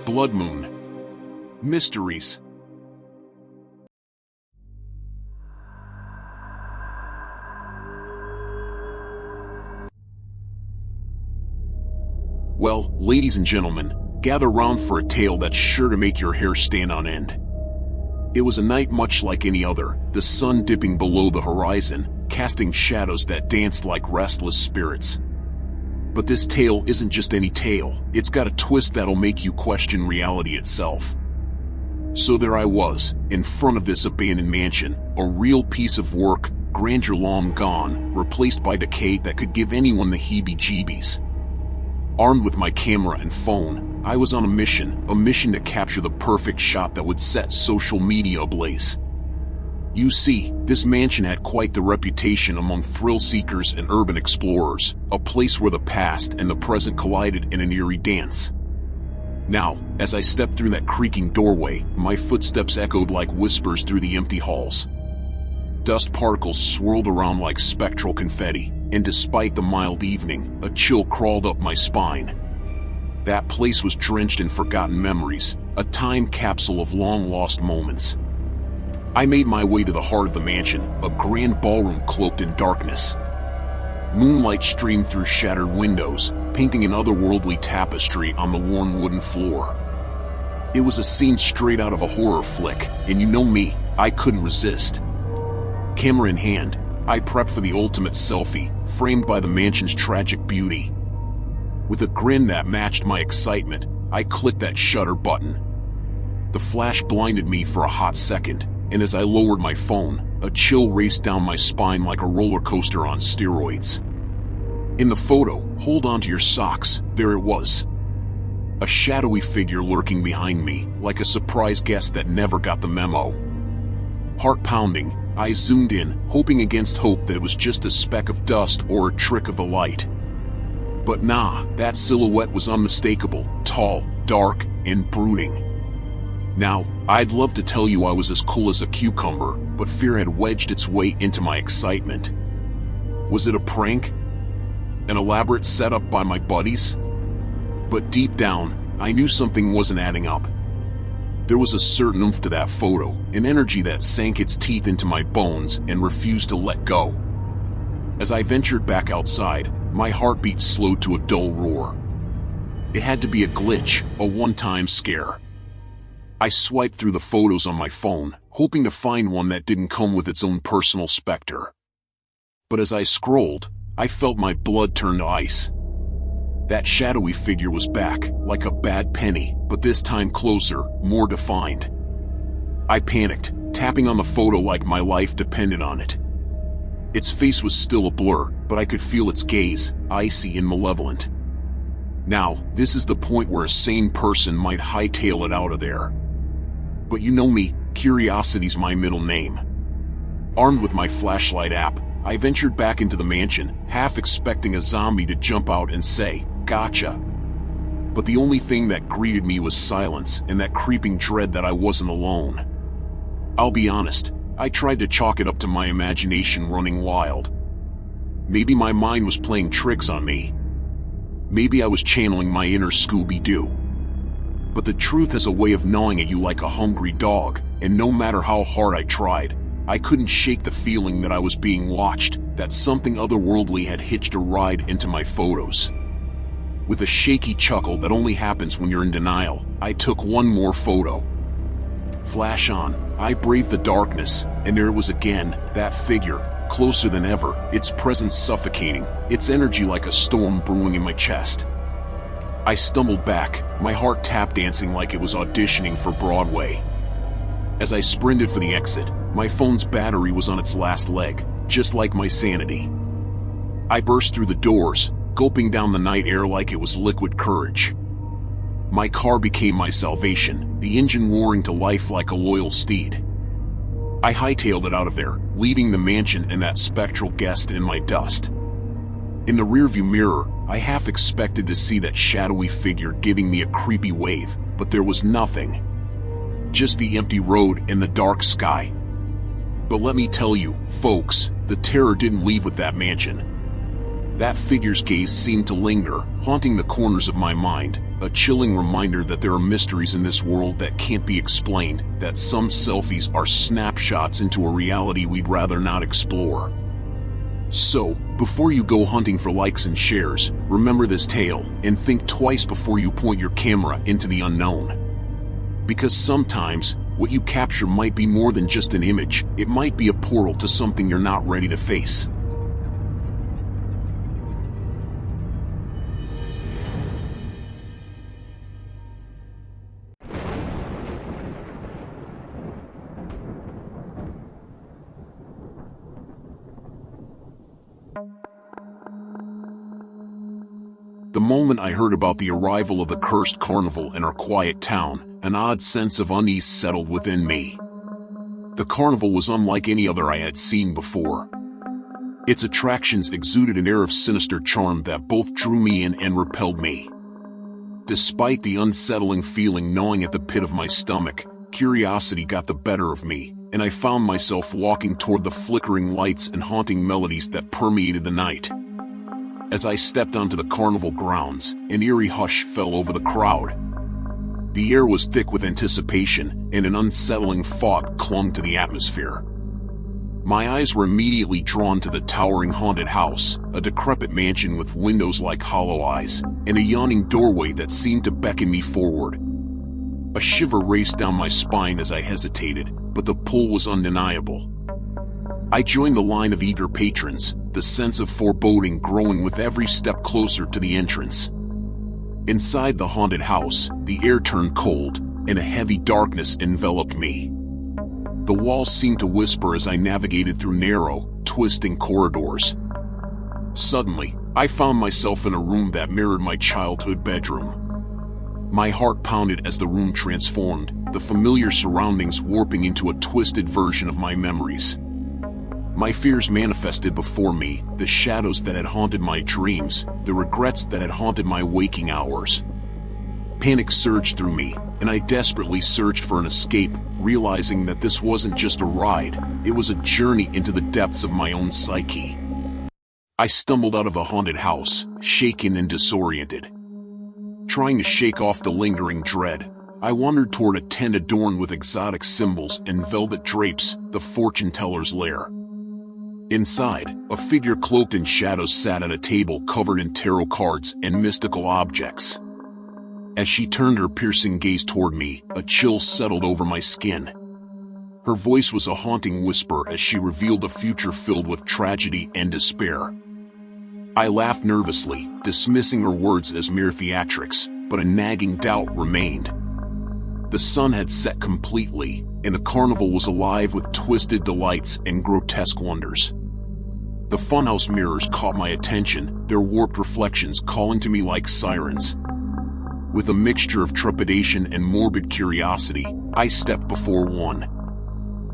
Blood Moon. Mysteries. Well, ladies and gentlemen, gather round for a tale that's sure to make your hair stand on end. It was a night much like any other, the sun dipping below the horizon, casting shadows that danced like restless spirits. But this tale isn't just any tale, it's got a twist that'll make you question reality itself. So there I was, in front of this abandoned mansion, a real piece of work, grandeur long gone, replaced by decay that could give anyone the heebie-jeebies. Armed with my camera and phone, I was on a mission to capture the perfect shot that would set social media ablaze. You see, this mansion had quite the reputation among thrill-seekers and urban explorers, a place where the past and the present collided in an eerie dance. Now, as I stepped through that creaking doorway, my footsteps echoed like whispers through the empty halls. Dust particles swirled around like spectral confetti, and despite the mild evening, a chill crawled up my spine. That place was drenched in forgotten memories, a time capsule of long-lost moments. I made my way to the heart of the mansion, a grand ballroom cloaked in darkness. Moonlight streamed through shattered windows, painting an otherworldly tapestry on the worn wooden floor. It was a scene straight out of a horror flick, and you know me, I couldn't resist. Camera in hand, I prepped for the ultimate selfie, framed by the mansion's tragic beauty. With a grin that matched my excitement, I clicked that shutter button. The flash blinded me for a hot second, and as I lowered my phone, a chill raced down my spine like a roller coaster on steroids. In the photo, hold on to your socks, there it was. A shadowy figure lurking behind me, like a surprise guest that never got the memo. Heart pounding, I zoomed in, hoping against hope that it was just a speck of dust or a trick of the light. But nah, that silhouette was unmistakable, tall, dark, and brooding. Now, I'd love to tell you I was as cool as a cucumber, but fear had wedged its way into my excitement. Was it a prank? An elaborate setup by my buddies? But deep down, I knew something wasn't adding up. There was a certain oomph to that photo, an energy that sank its teeth into my bones and refused to let go. As I ventured back outside, my heartbeat slowed to a dull roar. It had to be a glitch, a one-time scare. I swiped through the photos on my phone, hoping to find one that didn't come with its own personal specter. But as I scrolled, I felt my blood turn to ice. That shadowy figure was back, like a bad penny, but this time closer, more defined. I panicked, tapping on the photo like my life depended on it. Its face was still a blur, but I could feel its gaze, icy and malevolent. Now, this is the point where a sane person might hightail it out of there. But you know me, curiosity's my middle name. Armed with my flashlight app, I ventured back into the mansion, half expecting a zombie to jump out and say, "Gotcha." But the only thing that greeted me was silence and that creeping dread that I wasn't alone. I'll be honest, I tried to chalk it up to my imagination running wild. Maybe my mind was playing tricks on me. Maybe I was channeling my inner Scooby-Doo. But the truth has a way of gnawing at you like a hungry dog, and no matter how hard I tried, I couldn't shake the feeling that I was being watched, that something otherworldly had hitched a ride into my photos. With a shaky chuckle that only happens when you're in denial, I took one more photo. Flash on, I braved the darkness, and there it was again, that figure, closer than ever, its presence suffocating, its energy like a storm brewing in my chest. I stumbled back, my heart tap dancing like it was auditioning for Broadway. As I sprinted for the exit, my phone's battery was on its last leg, just like my sanity. I burst through the doors, gulping down the night air like it was liquid courage. My car became my salvation, the engine roaring to life like a loyal steed. I hightailed it out of there, leaving the mansion and that spectral guest in my dust. In the rearview mirror, I half expected to see that shadowy figure giving me a creepy wave, but there was nothing. Just the empty road and the dark sky. But let me tell you, folks, the terror didn't leave with that mansion. That figure's gaze seemed to linger, haunting the corners of my mind, a chilling reminder that there are mysteries in this world that can't be explained, that some selfies are snapshots into a reality we'd rather not explore. So, before you go hunting for likes and shares, remember this tale, and think twice before you point your camera into the unknown. Because sometimes, what you capture might be more than just an image, it might be a portal to something you're not ready to face. The moment I heard about the arrival of the Cursed Carnival in our quiet town, an odd sense of unease settled within me. The carnival was unlike any other I had seen before. Its attractions exuded an air of sinister charm that both drew me in and repelled me. Despite the unsettling feeling gnawing at the pit of my stomach, curiosity got the better of me, and I found myself walking toward the flickering lights and haunting melodies that permeated the night. As I stepped onto the carnival grounds, an eerie hush fell over the crowd. The air was thick with anticipation, and an unsettling fog clung to the atmosphere. My eyes were immediately drawn to the towering haunted house, a decrepit mansion with windows like hollow eyes, and a yawning doorway that seemed to beckon me forward. A shiver raced down my spine as I hesitated, but the pull was undeniable. I joined the line of eager patrons, the sense of foreboding growing with every step closer to the entrance. Inside the haunted house, the air turned cold, and a heavy darkness enveloped me. The walls seemed to whisper as I navigated through narrow, twisting corridors. Suddenly, I found myself in a room that mirrored my childhood bedroom. My heart pounded as the room transformed, the familiar surroundings warping into a twisted version of my memories. My fears manifested before me, the shadows that had haunted my dreams, the regrets that had haunted my waking hours. Panic surged through me, and I desperately searched for an escape, realizing that this wasn't just a ride, it was a journey into the depths of my own psyche. I stumbled out of the haunted house, shaken and disoriented. Trying to shake off the lingering dread, I wandered toward a tent adorned with exotic symbols and velvet drapes, the fortune teller's lair. Inside, a figure cloaked in shadows sat at a table covered in tarot cards and mystical objects. As she turned her piercing gaze toward me, a chill settled over my skin. Her voice was a haunting whisper as she revealed a future filled with tragedy and despair. I laughed nervously, dismissing her words as mere theatrics, but a nagging doubt remained. The sun had set completely, and the carnival was alive with twisted delights and grotesque wonders. The funhouse mirrors caught my attention, their warped reflections calling to me like sirens. With a mixture of trepidation and morbid curiosity, I stepped before one.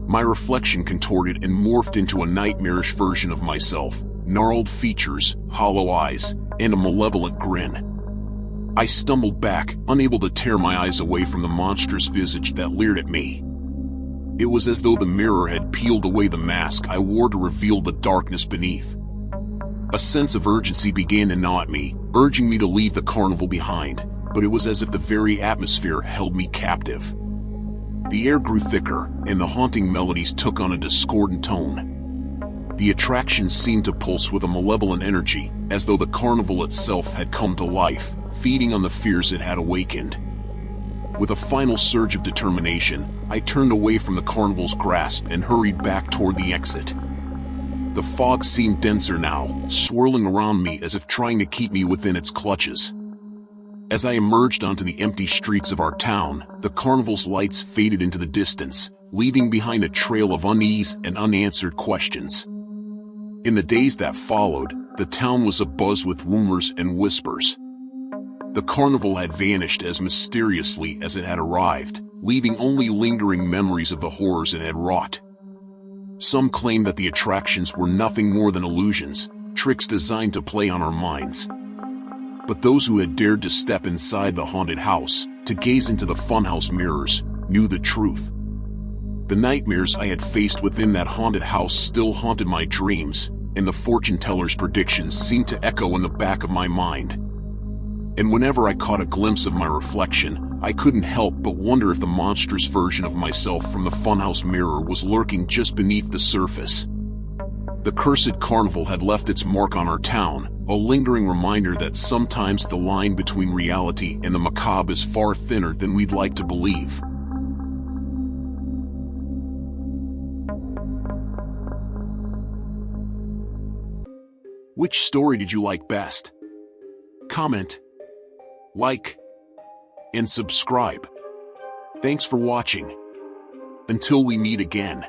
My reflection contorted and morphed into a nightmarish version of myself, gnarled features, hollow eyes, and a malevolent grin. I stumbled back, unable to tear my eyes away from the monstrous visage that leered at me. It was as though the mirror had peeled away the mask I wore to reveal the darkness beneath. A sense of urgency began to gnaw at me, urging me to leave the carnival behind, but it was as if the very atmosphere held me captive. The air grew thicker, and the haunting melodies took on a discordant tone. The attraction seemed to pulse with a malevolent energy, as though the carnival itself had come to life, feeding on the fears it had awakened. With a final surge of determination, I turned away from the carnival's grasp and hurried back toward the exit. The fog seemed denser now, swirling around me as if trying to keep me within its clutches. As I emerged onto the empty streets of our town, the carnival's lights faded into the distance, leaving behind a trail of unease and unanswered questions. In the days that followed, the town was abuzz with rumors and whispers. The carnival had vanished as mysteriously as it had arrived, leaving only lingering memories of the horrors it had wrought. Some claimed that the attractions were nothing more than illusions, tricks designed to play on our minds. But those who had dared to step inside the haunted house, to gaze into the funhouse mirrors, knew the truth. The nightmares I had faced within that haunted house still haunted my dreams, and the fortune teller's predictions seemed to echo in the back of my mind. And whenever I caught a glimpse of my reflection, I couldn't help but wonder if the monstrous version of myself from the funhouse mirror was lurking just beneath the surface. The Cursed Carnival had left its mark on our town, a lingering reminder that sometimes the line between reality and the macabre is far thinner than we'd like to believe. Which story did you like best? Comment, like, and subscribe. Thanks for watching. Until we meet again.